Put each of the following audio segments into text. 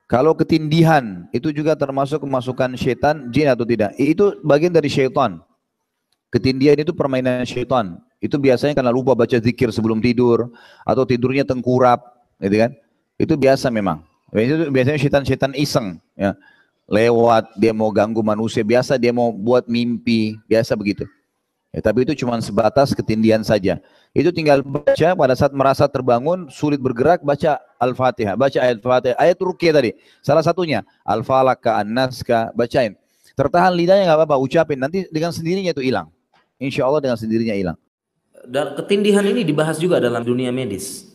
Kalau ketindihan itu juga termasuk kemasukan syaitan, jin atau tidak? Itu bagian dari syaitan. Ketindihan itu permainan syaitan. Itu biasanya karena lupa baca zikir sebelum tidur atau tidurnya tengkurap, gitu kan? Itu biasa memang. Itu biasanya syaitan-syaitan iseng, ya. Lewat dia mau ganggu manusia, biasa dia mau buat mimpi, biasa begitu. Ya, tapi itu cuma sebatas ketindihan saja. Itu tinggal baca pada saat merasa terbangun, sulit bergerak, baca Al-Fatihah, baca ayat Fatihah, ayat Ruqyah tadi. Salah satunya Al-Falaq ka An-Nas ka, bacain. Tertahan lidahnya nggak apa-apa, ucapin, nanti dengan sendirinya itu hilang. Insya Allah dengan sendirinya hilang. Dan ketindihan ini dibahas juga dalam dunia medis.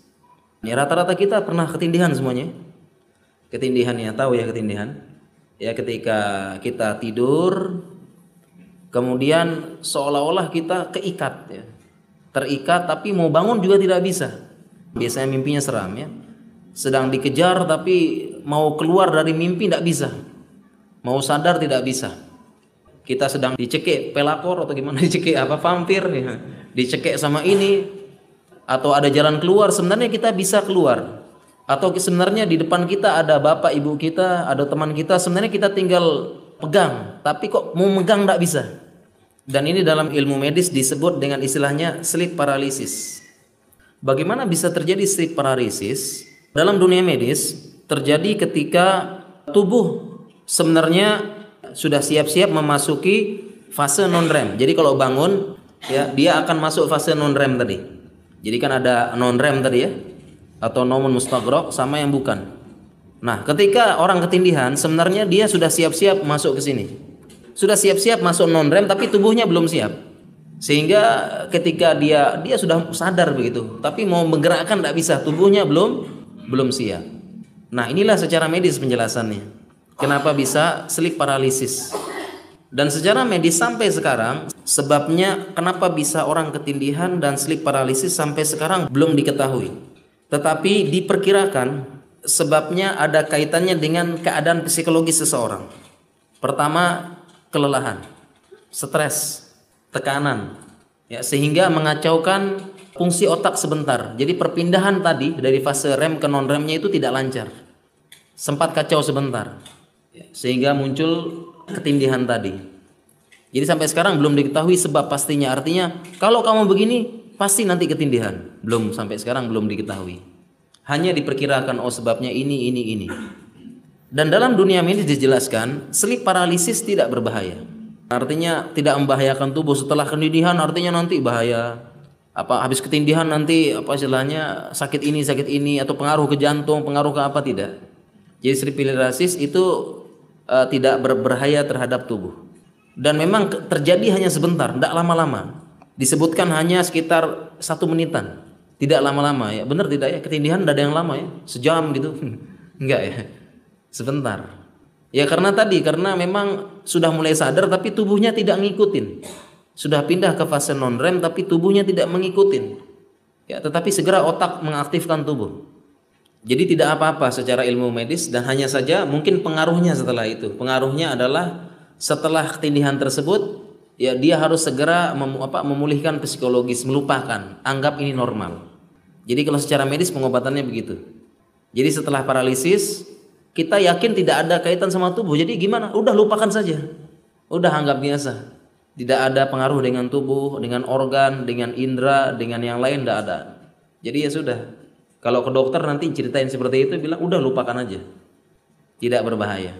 Ya, rata-rata kita pernah ketindihan semuanya. Ketindihan ya, tahu ya ketindihan. Ya, ketika kita tidur, kemudian seolah-olah kita keikat, ya. Terikat tapi mau bangun juga tidak bisa. Biasanya mimpinya seram, ya. Sedang dikejar tapi mau keluar dari mimpi tidak bisa. Mau sadar tidak bisa. Kita sedang dicekik pelakor atau gimana, dicekik apa, vampir, ya. Dicekik sama ini, atau ada jalan keluar, sebenarnya kita bisa keluar. Atau sebenarnya di depan kita ada bapak ibu kita, ada teman kita, sebenarnya kita tinggal pegang, tapi kok mau megang tidak bisa. Dan ini dalam ilmu medis disebut dengan istilahnya sleep paralysis. Bagaimana bisa terjadi sleep paralysis? Dalam dunia medis terjadi ketika tubuh sebenarnya sudah siap-siap memasuki fase non-REM. Jadi kalau bangun, ya, dia akan masuk fase non-REM tadi. Jadi kan ada non-REM tadi, ya, atau nomun mustaghraq sama yang bukan. Nah, ketika orang ketindihan sebenarnya dia sudah siap-siap masuk ke sini. Sudah siap-siap masuk non-REM tapi tubuhnya belum siap. Sehingga ketika dia sudah sadar begitu, tapi mau menggerakkan tidak bisa, tubuhnya belum siap. Nah, inilah secara medis penjelasannya. Kenapa bisa sleep paralysis? Dan secara medis sampai sekarang sebabnya kenapa bisa orang ketindihan dan sleep paralysis sampai sekarang belum diketahui. Tetapi diperkirakan sebabnya ada kaitannya dengan keadaan psikologis seseorang. Pertama, kelelahan, stres, tekanan, ya, sehingga mengacaukan fungsi otak sebentar. Jadi perpindahan tadi dari fase REM ke non-REM-nya itu tidak lancar, sempat kacau sebentar, ya, sehingga muncul ketindihan tadi. Jadi sampai sekarang belum diketahui sebab pastinya. Artinya kalau kamu begini pasti nanti ketindihan. Belum, sampai sekarang belum diketahui. Hanya diperkirakan, oh sebabnya ini. Dan dalam dunia medis dijelaskan sleep paralysis tidak berbahaya. Artinya tidak membahayakan tubuh. Setelah ketindihan artinya nanti bahaya. Habis ketindihan nanti istilahnya sakit ini atau pengaruh ke jantung, pengaruh ke apa, tidak. Jadi sleep paralysis itu tidak berbahaya terhadap tubuh. Dan memang terjadi hanya sebentar, tidak lama-lama. Disebutkan hanya sekitar 1 menitan. Tidak lama-lama, ya. Benar tidak, ya? Ketindihan tidak ada yang lama, ya. Sejam gitu. Enggak, ya. Sebentar. Ya karena memang sudah mulai sadar tapi tubuhnya tidak ngikutin. Sudah pindah ke fase non-REM tapi tubuhnya tidak mengikutin. Ya, tetapi segera otak mengaktifkan tubuh. Jadi tidak apa-apa secara ilmu medis, dan hanya saja mungkin pengaruhnya setelah itu. Pengaruhnya adalah setelah ketindihan tersebut, ya dia harus segera memulihkan psikologis, melupakan, anggap ini normal. Jadi kalau secara medis pengobatannya begitu. Jadi setelah paralisis kita yakin tidak ada kaitan sama tubuh. Jadi gimana? Udah lupakan saja. Udah anggap biasa. Tidak ada pengaruh dengan tubuh, dengan organ, dengan indera, dengan yang lain, tidak ada. Jadi ya sudah. Kalau ke dokter nanti ceritain seperti itu, bilang udah lupakan aja. Tidak berbahaya.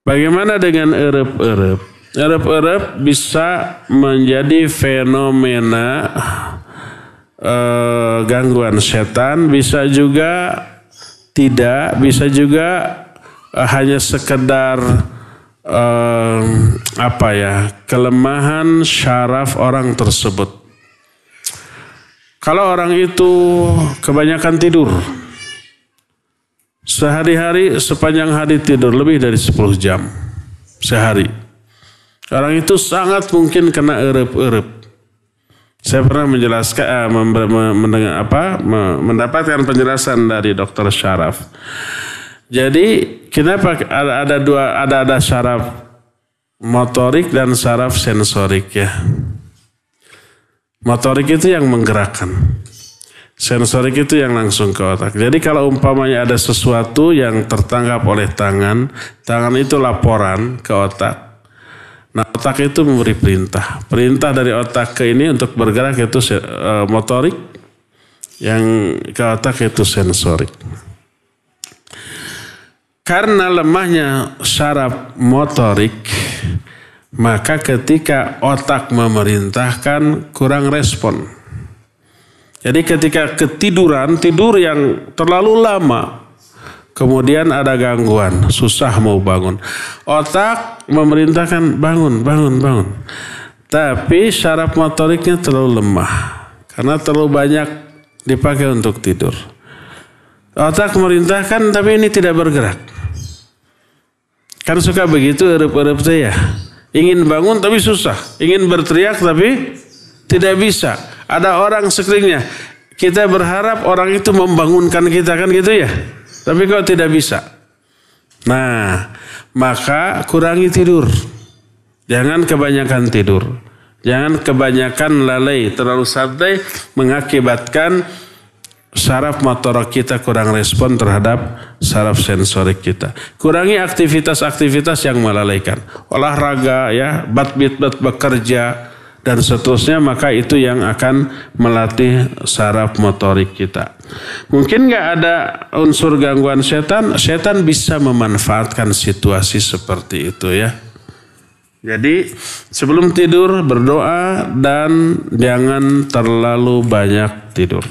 Bagaimana dengan erep-erep? Erep-erep bisa menjadi fenomena gangguan setan, bisa juga tidak, bisa juga hanya sekedar kelemahan syaraf orang tersebut. Kalau orang itu kebanyakan tidur, sehari-hari sepanjang hari tidur lebih dari 10 jam sehari, orang itu sangat mungkin kena erep-erep. Saya pernah menjelaskan, mendapatkan penjelasan dari Dr. Syaraf. Jadi kenapa ada syaraf motorik dan syaraf sensorik, ya? Motorik itu yang menggerakkan. Sensorik itu yang langsung ke otak. Jadi kalau umpamanya ada sesuatu yang tertangkap oleh tangan, tangan itu laporan ke otak. Nah, otak itu memberi perintah. Perintah dari otak ke ini untuk bergerak itu motorik, yang ke otak itu sensorik. Karena lemahnya syaraf motorik, maka ketika otak memerintahkan kurang respon. Jadi ketika ketiduran, tidur yang terlalu lama, kemudian ada gangguan, susah mau bangun. Otak memerintahkan bangun. Tapi syaraf motoriknya terlalu lemah, karena terlalu banyak dipakai untuk tidur. Otak memerintahkan tapi ini tidak bergerak. Kan suka begitu erup-erup saya. Ingin bangun tapi susah. Ingin berteriak tapi tidak bisa. Ada orang sekelilingnya. Kita berharap orang itu membangunkan kita, kan gitu ya. Tapi kok tidak bisa. Nah, maka kurangi tidur. Jangan kebanyakan tidur. Jangan kebanyakan lalai. Terlalu santai mengakibatkan saraf motor kita kurang respon terhadap saraf sensorik kita. Kurangi aktivitas-aktivitas yang melalaikan. Olahraga ya, bat-bit-bat bekerja dan seterusnya, maka itu yang akan melatih saraf motorik kita. Mungkin nggak ada unsur gangguan setan, setan bisa memanfaatkan situasi seperti itu ya. Jadi sebelum tidur berdoa dan jangan terlalu banyak tidur.